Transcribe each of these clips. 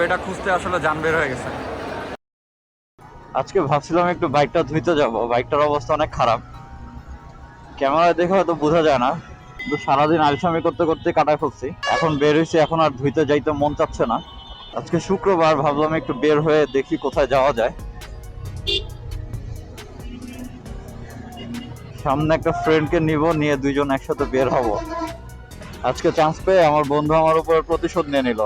এটা খুঁজতে আসলে জান বের হয়ে গেছে। আজকে ভাবছিলাম একটু বাইকটা ধুইতে যাব, বাইকটার অবস্থা অনেক খারাপ। ক্যামেরায় দেখে হয়তো বোঝা যায় না, কিন্তু সারাদিন আলসামি করতে করতে কাটায় ফেলছি। এখন বের হয়েছি, এখন আর ধুইতে যাইতে মন চাচ্ছে না। আজকে শুক্রবার, ভাবলাম একটু বের হয়ে দেখি কোথায় যাওয়া যায়। সামনে একটা ফ্রেন্ডকে নিব, নিয়ে দুইজন একসাথে বের হব। আজকে চান্স পেয়ে আমার বন্ধু আমার উপর প্রতিশোধ নিয়ে নিল।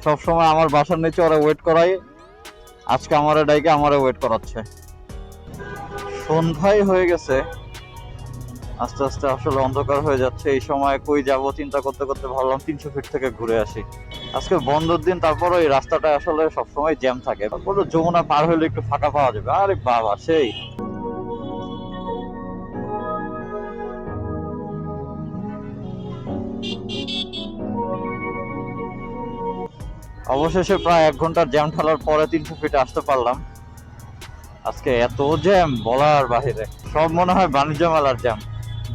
সবসময় আমার বাসার নিচে ওরা ওয়েট করাই, আজকে আমারে ডাইকে আমারে ওয়েট করাচ্ছে। সন্ধ্যায় হয়ে গেছে, আস্তে আস্তে আসলে অন্ধকার হয়ে যাচ্ছে। এই সময় কই যাব চিন্তা করতে করতে ভাবলাম 300 ফিট থেকে ঘুরে আসি। আজকে বন্ধের দিন, তারপরে এই রাস্তাটা আসলে সবসময় জ্যাম থাকে। তারপরে যমুনা পার হলে একটু ফাঁকা পাওয়া যাবে। আরে বাবা, সেই অবশেষে প্রায় 1 ঘন্টার জ্যাম ঠেলার পরে 300 ফিটে আসতে পারলাম। আজকে এত জ্যাম বলার বাহিরে, সব মনে হয় বাণিজ্য মেলার জ্যাম।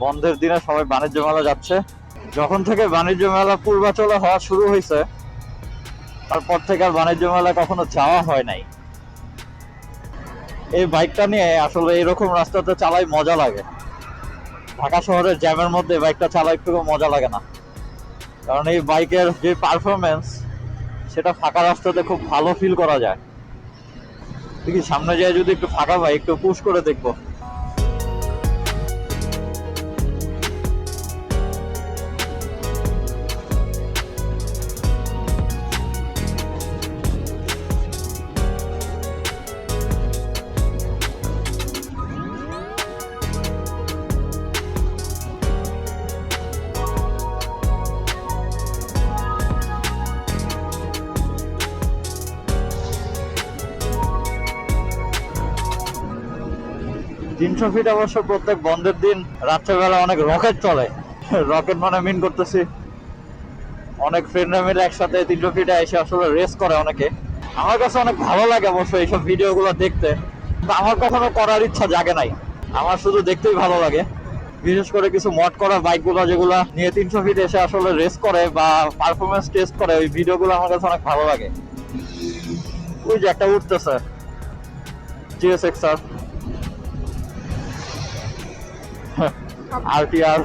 বন্ধের দিনে সবাই বাণিজ্য মেলা যাচ্ছে। যখন থেকে বাণিজ্য মেলা পূর্বাচলে হওয়া শুরু হয়েছে, তারপর থেকে আর বাণিজ্য মেলা কখনো যাওয়া হয় নাই। এই বাইকটা নিয়ে আসলে এরকম রাস্তাতে চালাই মজা লাগে। ঢাকা শহরের জ্যামের মধ্যে বাইকটা চালাই একটু মজা লাগে না, কারণ এই বাইকের যে পারফরমেন্স, সেটা ফাঁকা রাস্তাতে খুব ভালো ফিল করা যায়। দেখি সামনে যায় যদি একটু ফাঁকা পাই, একটু পুশ করে দেখবো। 300 ফিট অবশ্য প্রত্যেক বন্ধের দিন রাত্রেবেলা অনেক রকেট চলে। রকেট মানে মিন করতেছি, অনেক ফ্রেন্ডরা মিলে একসাথে 300 ফিটে এসে আসলে রেস করে অনেকে। আমার কাছে অনেক ভালো লাগে অবশ্য এইসব ভিডিওগুলো দেখতে, কিন্তু আমার কখনো করার ইচ্ছা জাগে নাই। আমার শুধু দেখতেই ভালো লাগে। বিশেষ করে কিছু মড করা বাইকগুলো যেগুলো নিয়ে 300 ফিট এসে আসলে রেস করে বা পারফরমেন্স টেস্ট করে, ওই ভিডিওগুলো আমার কাছে অনেক ভালো লাগে। ওই যে একটা উঠতেছে GSX-R RTR।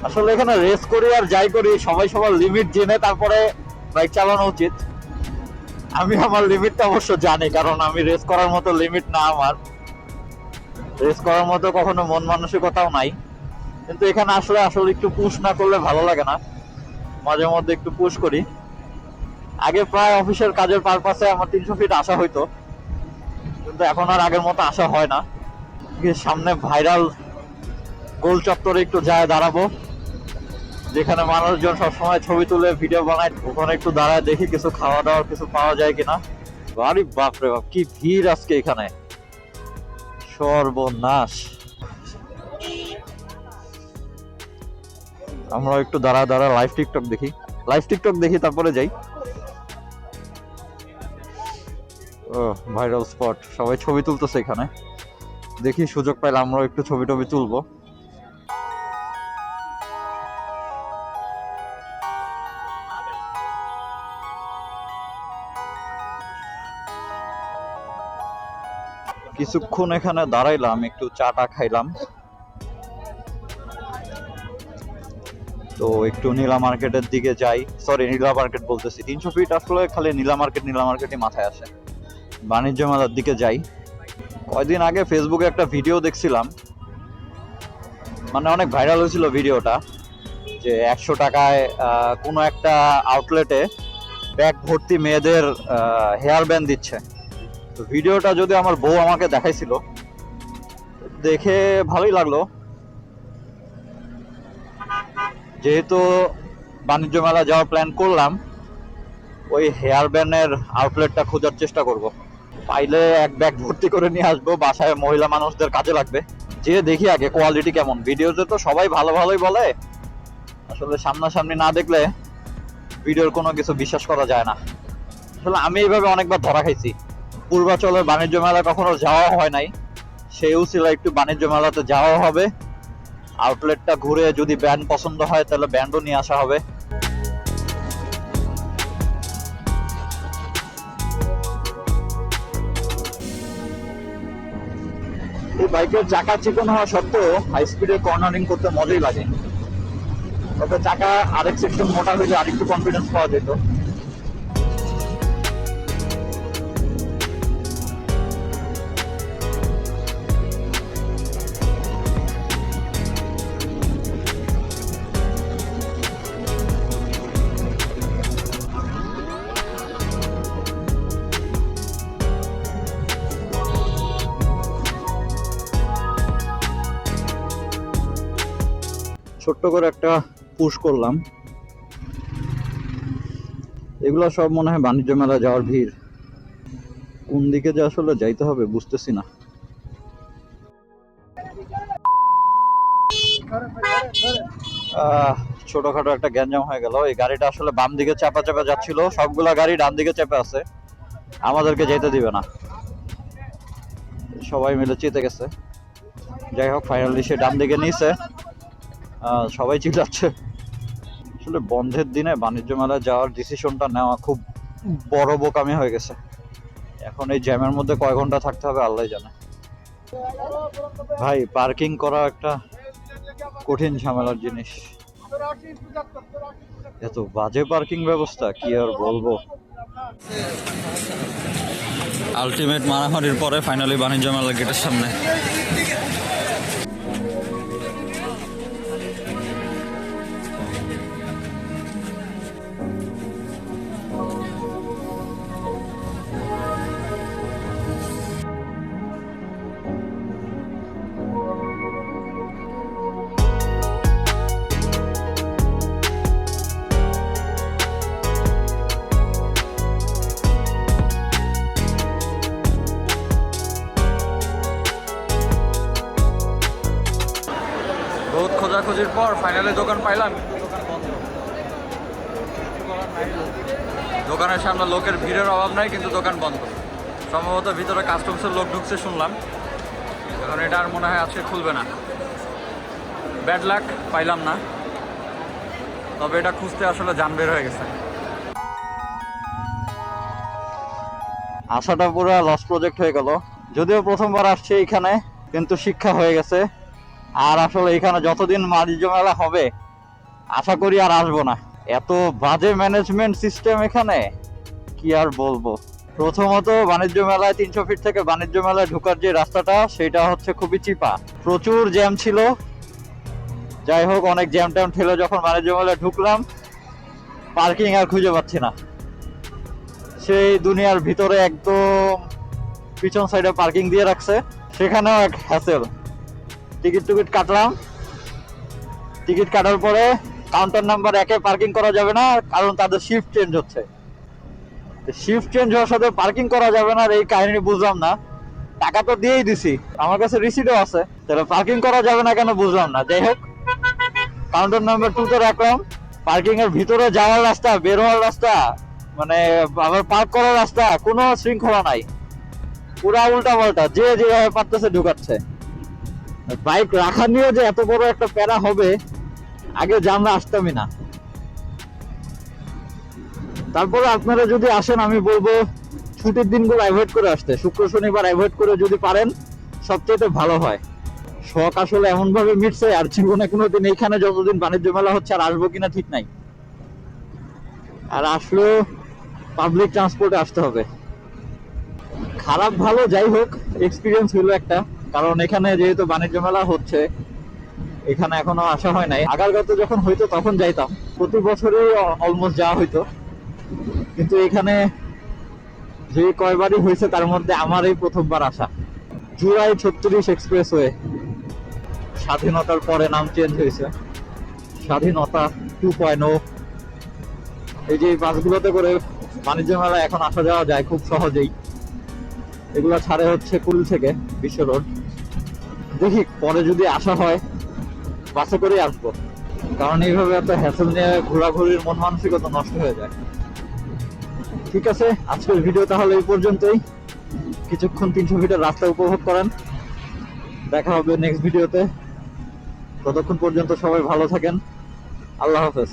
আসলে এখানে রেস করি আর যাই করি, সবাই সবার লিমিট জেনে তারপরে বাইক চালানো উচিত। আমি আমার লিমিটটা অবশ্য জানি, কারণ আমি রেস করার মতো লিমিট না আমার। রেস করার মতো কখনো মন মানসিকতাও নাই। কিন্তু এখানে আসলে একটু পুশ না করলে ভালো লাগে না। মাঝে মধ্যে একটু পুশ করি। আগে প্রায় অফিসের কাজের পারপাসে আমার 300 ফিট আসা হইতো, কিন্তু এখন আর আগের মতো আসা হয় না। সামনে ভাইরাল গোল চত্বরে একটু যায় দাঁড়াবো, যেখানে মানুষজন সবসময় ছবি তুলে ভিডিও বানায়। ওখানে একটু দাঁড়ায় দেখি কিছু খাওয়া দাওয়ার কিছু পাওয়া যায় কিনা। আরে বাপরে বাপ, কি ভিড় আজকে এখানে, সর্বনাশ। আমরা একটু দাঁড়া লাইভ টিকটক দেখি তারপরে যাই। ও ভাইরাল স্পট, সবাই ছবি তুলতেছে এখানে। দেখি সুযোগ পাইলে আমরা একটু ছবি টবি তুলবো। কিছুক্ষণ এখানে দাঁড়াইলাম, একটু চাটা খাইলাম। তো একটু নীলা মার্কেটের দিকে যাই। সরি, নীলা মার্কেট বলতেছি, 300 ফিট আসলে খালি নীলা মার্কেটই মাথায় আসে। বাণিজ্য মেলার দিকে যাই। কয়দিন আগে ফেসবুকে একটা ভিডিও দেখছিলাম, মানে অনেক ভাইরাল হয়েছিল ভিডিওটা, যে 100 টাকায় কোনো একটা আউটলেটে ব্যাগ ভর্তি মেয়েদের হেয়ার ব্যান্ড দিচ্ছে। তো ভিডিওটা যদি আমার বউ আমাকে দেখাইছিল, দেখে ভালোই লাগলো। যেহেতু বাণিজ্য মেলা যাওয়ার প্ল্যান করলাম, ওই হেয়ার ব্যান্ডের আউটলেটটা খোঁজার চেষ্টা করব। পাইলে এক ব্যাগ ভর্তি করে নিয়ে আসবো, বাসায় মহিলা মানুষদের কাজে লাগবে। যে দেখি আগে কোয়ালিটি কেমন। ভিডিওতে তো সবাই ভালোই বলে, আসলে সামনাসামনি না দেখলে ভিডিওর কোনো কিছু বিশ্বাস করা যায় না। আসলে আমি এইভাবে অনেকবার ধরা খাইছি। পূর্বাচলের বাণিজ্য মেলা কখনো যাওয়া হয় নাই, সেও ছিল একটু বাণিজ্য মেলাতে যাওয়া হবে। আউটলেটটা ঘুরে যদি ব্যান্ড পছন্দ হয় তাহলে ব্যান্ডও নিয়ে আসা হবে। এই বাইকের চাকা চিকন হওয়া সত্ত্বেও হাই স্পিডে কর্নারিং করতে মজাই লাগে। তবে চাকা আরেক সেকশন মোটা হইলে আরেকটু কনফিডেন্স পাওয়া যেত। ছোট্ট করে একটা পুশ করলাম। এগুলো সব মনে হয় বাণিজ্য মেলা যাওয়ার ভিড়। কোন দিকে যে আসলে যাইতে হবে বুঝতেছি না। ছোটখাটো একটা গ্যাঞ্জাম হয়ে গেল। এই গাড়িটা আসলে বাম দিকে চাপা চাপা যাচ্ছিল, সবগুলা গাড়ি ডান দিকে চেপে আছে, আমাদেরকে যেতে দিবে না, সবাই মিলে চেতে গেছে। যাই হোক ফাইনালি সে ডান দিকে নিয়েছে, সবাই চিল্লাচ্ছে। আসলে বন্ধের দিনে বাণিজ্য মেলায় যাওয়ার ডিসিশনটা নেওয়া খুব বড় বোকামি হয়ে গেছে। এখন এই জ্যামের মধ্যে কয় ঘন্টা থাকতে হবে আল্লাহ জানে। ভাই পার্কিং করা একটা কঠিন ঝামেলার জিনিস। এত বাজে পার্কিং ব্যবস্থা কি আর বলবো। আলটিমেট মারামারির পরে ফাইনালি বাণিজ্য মেলার গেটের সামনে। বহুত খোঁজাখুঁজির পর ফাইনালি দোকান পাইলাম। দোকানের সামনে লোকের ভিড়ের অভাব নাই, কিন্তু দোকান বন্ধ। সম্ভবত ভিতরে কাস্টমসের লোক ঢুকছে শুনলাম। এখন এটা আর মনে হয় আজকে খুলবে না। ব্যাড লাক, পাইলাম না। তবে এটা খুঁজতে আসলে জান বের হয়ে গেছে। আশাটা পুরো লস প্রজেক্ট হয়ে গেল। যদিও প্রথমবার আসছে এখানে, কিন্তু শিক্ষা হয়ে গেছে। আর আসলে এখানে যতদিন বাণিজ্য মেলা হবে আশা করি আর আসবো না। এত বাজে ম্যানেজমেন্ট সিস্টেম এখানে কি আর বলবো। প্রথমত বাণিজ্য মেলায় 300 ফিট থেকে বাণিজ্য মেলায় ঢোকার যে রাস্তাটা সেটা হচ্ছে খুবই চিপা, প্রচুর জ্যাম ছিল। যাই হোক অনেক জ্যাম ট্যাম ঠেলে যখন বাণিজ্য মেলায় ঢুকলাম পার্কিং আর খুঁজে পাচ্ছি না। সেই দুনিয়ার ভিতরে একদম পিছন সাইডে পার্কিং দিয়ে রাখছে, সেখানেও এক হ্যাসেল। টিকিট কাটলাম, টিকিট কাটার পরে কাউন্টার নাম্বার 1-এ পার্কিং করা যাবে না, কারণ তাদের শিফট চেঞ্জ হচ্ছে। শিফট চেঞ্জ হওয়ার সাথে পার্কিং করা যাবে না এই কাহিনী বুঝলাম না। টাকা তো দিয়েই দিছি, আমার কাছে রিসিটও আছে, তাহলে পার্কিং করা যাবে না কেন বুঝলাম না। যাই হোক কাউন্টার নাম্বার 2-তে রাখলাম। পার্কিং এর ভিতরে যাওয়ার রাস্তা, বের হওয়ার রাস্তা, মানে আবার পার্ক করার রাস্তা, কোনো শৃঙ্খলা নাই, পুরা উল্টা পাল্টা, যে যেভাবে পারতেছে ঢুকাচ্ছে। বাইক রাখা নিয়েও যে এত বড় একটা প্যারা হবে আগে জানলে আসতামই না। তারপরে আপনারা যদি আসেন আমি বলবো ছুটির দিনগুলো অ্যাভয়েড করে আসতে, শুক্র শনিবার অ্যাভয়েড করে যদি পারেন সবচেয়ে ভালো হয়। শখ আসলে এমন ভাবে মিটছে, আর জীবনে কোনোদিন এইখানে যতদিন বাণিজ্য মেলা হচ্ছে আর আসবো কিনা ঠিক নাই। আর আসলেও পাবলিক ট্রান্সপোর্টে আসতে হবে। খারাপ ভালো যাই হোক এক্সপিরিয়েন্স হলো একটা, কারণ এখানে যেহেতু বাণিজ্য মেলা হচ্ছে এখানে এখনো আসা হয় নাই। আগারগত যখন হইতো তখন যাইতাম, প্রতি বছরই অলমোস্ট যাওয়া হইতো, কিন্তু এখানে যে কয়বারই হয়েছে তার মধ্যে আমার এই প্রথমবার আসা। জুলাই 36 এক্সপ্রেসওয়ে, স্বাধীনতার পরে নাম চেঞ্জ হয়েছে, স্বাধীনতা 2.0। এই যে বাসগুলোতে করে বাণিজ্য মেলা এখন আসা যাওয়া যায় খুব সহজেই। এগুলো ছাড়ে হচ্ছে কুল থেকে বিশ্ব রোড। দেখি পরে যদি আসা হয় বাসে করেই আসবো, কারণ এইভাবে এত হ্যাসেল নিয়ে ঘোরাঘুরির মন মানসিকতা নষ্ট হয়ে যায়। ঠিক আছে, আজকের ভিডিও তাহলে এই পর্যন্তই। কিছুক্ষণ 300 ফিটের রাস্তা উপভোগ করেন, দেখা হবে নেক্সট ভিডিওতে। ততক্ষণ পর্যন্ত সবাই ভালো থাকেন। আল্লাহ হাফেজ।